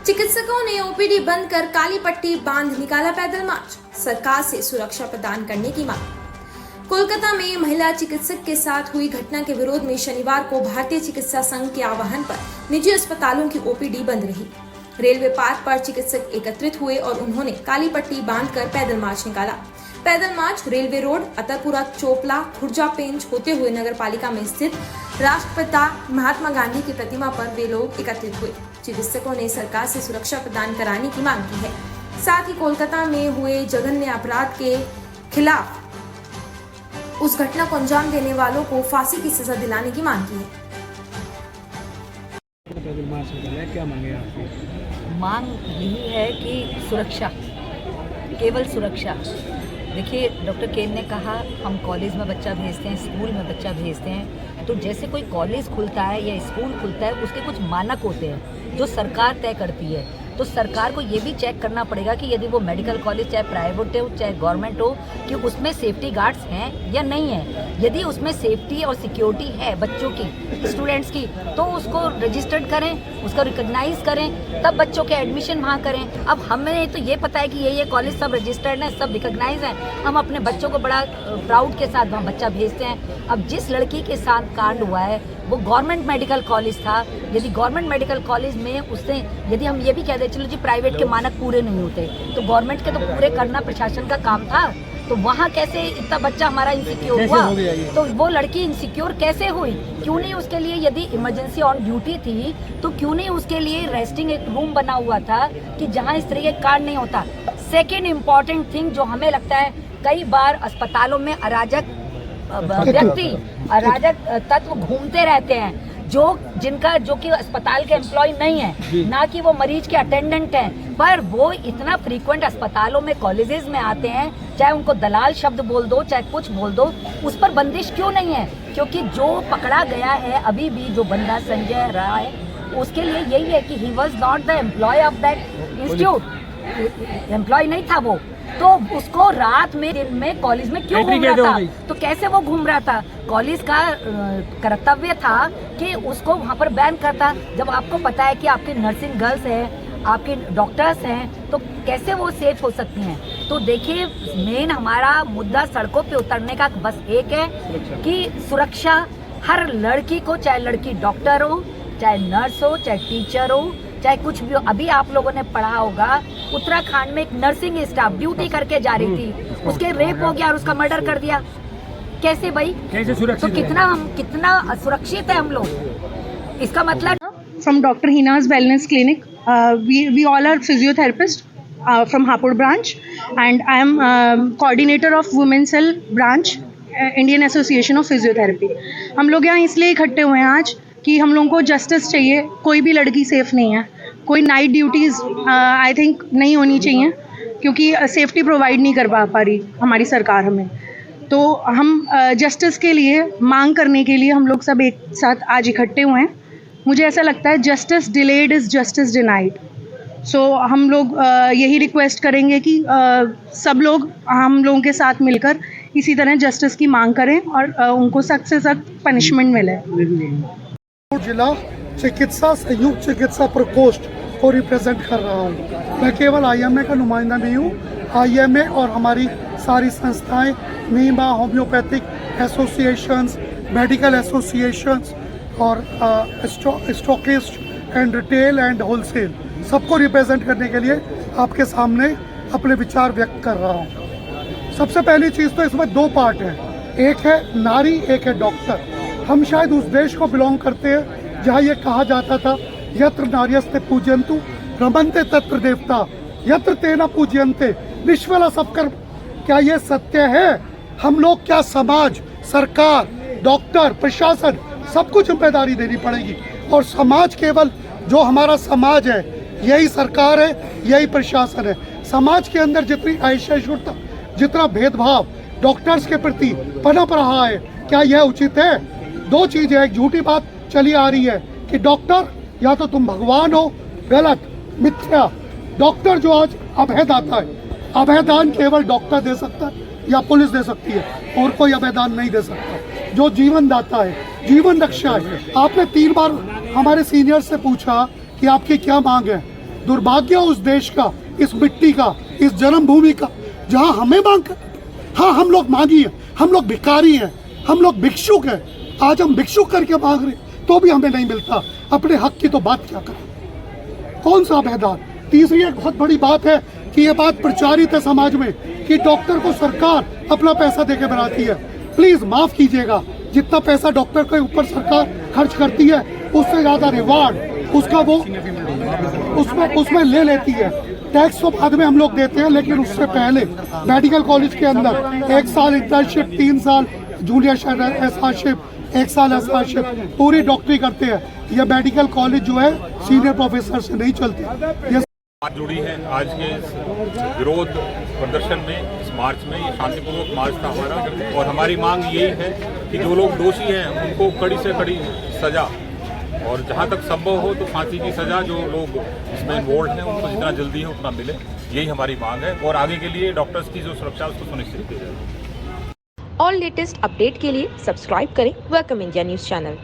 चिकित्सकों ने ओपीडी बंद कर काली पट्टी बांध निकाला पैदल मार्च, सरकार से सुरक्षा प्रदान करने की मांग। कोलकाता में महिला चिकित्सक के साथ हुई घटना के विरोध में शनिवार को भारतीय चिकित्सा संघ के आह्वान पर निजी अस्पतालों की ओपीडी बंद रही। रेलवे पार्क पर चिकित्सक एकत्रित हुए और उन्होंने काली पट्टी बांधकर पैदल मार्च निकाला। पैदल मार्च रेलवे रोड, अतरपुरा, चोपला, खुर्जा पेंच होते हुए नगर पालिका में स्थित राष्ट्रपिता महात्मा गांधी की प्रतिमा पर वे लोग एकत्रित हुए। चिकित्सकों ने सरकार से सुरक्षा प्रदान कराने की मांग की है। साथ ही कोलकाता में हुए जघन्य अपराध के खिलाफ उस घटना को अंजाम देने वालों को फांसी की सजा दिलाने की मांग की है। क्या मांगे आपकी? मांग यही है कि सुरक्षा, केवल सुरक्षा। देखिए, डॉक्टर केन ने कहा हम कॉलेज में बच्चा भेजते हैं, स्कूल में बच्चा भेजते हैं, तो जैसे कोई कॉलेज खुलता है या स्कूल खुलता है उसके कुछ मानक होते हैं जो सरकार तय करती है। तो सरकार को ये भी चेक करना पड़ेगा कि यदि वो मेडिकल कॉलेज चाहे प्राइवेट हो चाहे गवर्नमेंट हो कि उसमें सेफ्टी गार्ड्स हैं या नहीं है। यदि उसमें सेफ्टी और सिक्योरिटी है बच्चों की, स्टूडेंट्स की, तो उसको रजिस्टर्ड करें, उसको रिकॉग्नाइज करें, तब बच्चों के एडमिशन वहाँ करें। अब हमें तो ये पता है कि ये कॉलेज सब रजिस्टर्ड है, सब रिकॉग्नाइज हैं, हम अपने बच्चों को बड़ा प्राउड के साथ वहाँ बच्चा भेजते हैं। अब जिस लड़की के साथ कांड हुआ है वो गवर्नमेंट मेडिकल कॉलेज था। यदि गवर्नमेंट मेडिकल कॉलेज में उसने, यदि हम ये भी कह दे चलो जी प्राइवेट के मानक पूरे नहीं होते, तो गवर्नमेंट के तो पूरे करना प्रशासन का काम था। तो वहाँ कैसे इतना बच्चा हमारा इनसिक्योर हुआ? तो वो लड़की इनसिक्योर कैसे हुई? क्यों नहीं उसके लिए, यदि इमरजेंसी ऑन ड्यूटी थी तो क्यों नहीं उसके लिए रेस्टिंग एक रूम बना हुआ था कि जहाँ इस तरह के कांड नहीं होता। सेकेंड इम्पॉर्टेंट थिंग जो हमें लगता है, कई बार अस्पतालों में अराजक व्यक्ति, अराजक तत्व घूमते रहते हैं जो कि अस्पताल के एम्प्लॉय नहीं है, ना कि वो मरीज के अटेंडेंट हैं, पर वो इतना फ्रीक्वेंट अस्पतालों में, कॉलेजेस में आते हैं, चाहे उनको दलाल शब्द बोल दो चाहे कुछ बोल दो, उस पर बंदिश क्यों नहीं है? क्योंकि जो पकड़ा गया है अभी भी, जो बंदा संजय रहा है, उसके लिए यही है कि he was not the employ of that institute, employ नहीं था वो, तो उसको रात में दिन में कॉलेज में क्यों घूम रहा था? तो कैसे वो घूम रहा था? कॉलेज का कर्तव्य था कि उसको वहाँ पर बैन करता। जब आपको पता है कि आपकी नर्सिंग गर्ल्स हैं, आपके डॉक्टर्स हैं, तो कैसे वो सेफ हो सकती हैं? तो देखिए, मेन हमारा मुद्दा सड़कों पे उतरने का बस एक है कि सुरक्षा हर लड़की को, चाहे लड़की डॉक्टर हो, चाहे नर्स हो, चाहे टीचर हो, चाहे कुछ भी हो। अभी आप लोगों ने पढ़ा होगा, उत्तराखंड में एक नर्सिंग स्टाफ ड्यूटी करके जा रही थी, उसके रेप हो गया और उसका मर्डर कर दिया। कैसे भाई? कैसे सुरक्षित? तो कितना सुरक्षित है हम लोग? इसका मतलब from Dr. Hina's Wellness Clinic. We all are physiotherapists from Hapur branch, and I am coordinator of Women's Cell branch, Indian Association of Physiotherapy. हम लोग यहाँ इसलिए इकट्ठे हुए हैं आज कि हम लोगों को जस्टिस चाहिए। कोई भी लड़की सेफ नहीं है, कोई नाइट ड्यूटीज़ आई थिंक नहीं होनी चाहिए, क्योंकि सेफ्टी प्रोवाइड नहीं कर पा रही हमारी सरकार हमें। तो हम जस्टिस के लिए मांग करने के लिए हम लोग सब एक साथ आज इकट्ठे हुए हैं। मुझे ऐसा लगता है justice delayed is justice denied. So हम लोग यही रिक्वेस्ट करेंगे कि सब लोग हम लोगों के साथ मिलकर इसी तरह जस्टिस की मांग करें और उनको सख्त से सख्त पनिशमेंट मिले। जिला चिकित्सा संयुक्त चिकित्सा प्रकोष्ठ को रिप्रेजेंट कर रहा हूँ। मैं केवल आईएमए का नुमाइंदा नहीं हूँ। आईएमए और हमारी सारी संस्थाएं, नीमा, होम्योपैथिक एसोसिएशंस, मेडिकल एसोसिएशंस और stockist and retail and wholesale, सबको रिप्रेजेंट करने के लिए आपके सामने अपने विचार व्यक्त कर रहा हूँ। सबसे पहली चीज़ तो इसमें दो पार्ट हैं, एक है नारी, एक है डॉक्टर। हम शायद उस देश को बिलोंग करते हैं जहाँ ये कहा जाता था, यत्र नार्यस्ते पूज्यन्तु रमन्ते तत्र देवता, यत्र तेन पूज्यन्ते निष्फला सबकर। क्या ये सत्य है? हम लोग, क्या समाज, सरकार, डॉक्टर, प्रशासन, सबको जिम्मेदारी देनी पड़ेगी। और समाज, केवल जो हमारा समाज है यही सरकार है, यही प्रशासन है। समाज के अंदर जितनी असहिष्णुता, जितना भेदभाव डॉक्टर्स के प्रति पनप रहा है, क्या यह उचित है? दो चीज़ें, एक झूठी बात चली आ रही है कि डॉक्टर या तो तुम भगवान हो, गलत, मिथ्या। डॉक्टर जो आज अभयदाता है, अभयदान केवल डॉक्टर दे सकता है या पुलिस दे सकती है, और कोई अभयदान नहीं दे सकता। जो जीवन दाता है, जीवन रक्षा है। आपने 3 बार हमारे सीनियर से पूछा कि आपकी क्या मांग है। दुर्भाग्य उस देश का, इस मिट्टी का, इस जन्मभूमि का, जहां हमें मांग कर, हाँ हम लोग मांगी हैं, हम लोग भिखारी हैं, हम लोग भिक्षुक हैं। आज हम भिक्षुक करके मांग रहे तो भी हमें नहीं मिलता। अपने हक की तो बात क्या करें, कौन सा मैदान। तीसरी एक बहुत बड़ी बात है कि ये बात प्रचारित है समाज में कि डॉक्टर को सरकार अपना पैसा देके बनाती है। प्लीज माफ कीजिएगा, जितना पैसा डॉक्टर के ऊपर सरकार खर्च करती है उससे ज्यादा रिवार्ड उसका वो उसमें ले लेती है। टैक्स तो बाद में हम लोग देते हैं, लेकिन उससे पहले मेडिकल कॉलेज के अंदर 1 साल इंटर्नशिप, 3 साल जूनियर एसआरशिप, 1 साल एसआरशिप, पूरी डॉक्टरी करते हैं। यह मेडिकल कॉलेज जो है सीनियर प्रोफेसर से नहीं चलती। ये आज जुड़ी है आज के इस विरोध प्रदर्शन में, इस मार्च में। ये शांतिपूर्वक मार्च था हमारा, और हमारी मांग यही है कि जो लोग दोषी हैं उनको कड़ी से कड़ी सजा, और जहां तक संभव हो तो फांसी की सजा जो लोग इसमें इन्वॉल्व हैं उनको जितना जल्दी है उतना मिले, यही हमारी मांग है। और आगे के लिए डॉक्टर्स की जो सुरक्षा है उसको सुनिश्चित की जाए। और लेटेस्ट अपडेट के लिए सब्सक्राइब करें वेलकम इंडिया न्यूज़ चैनल।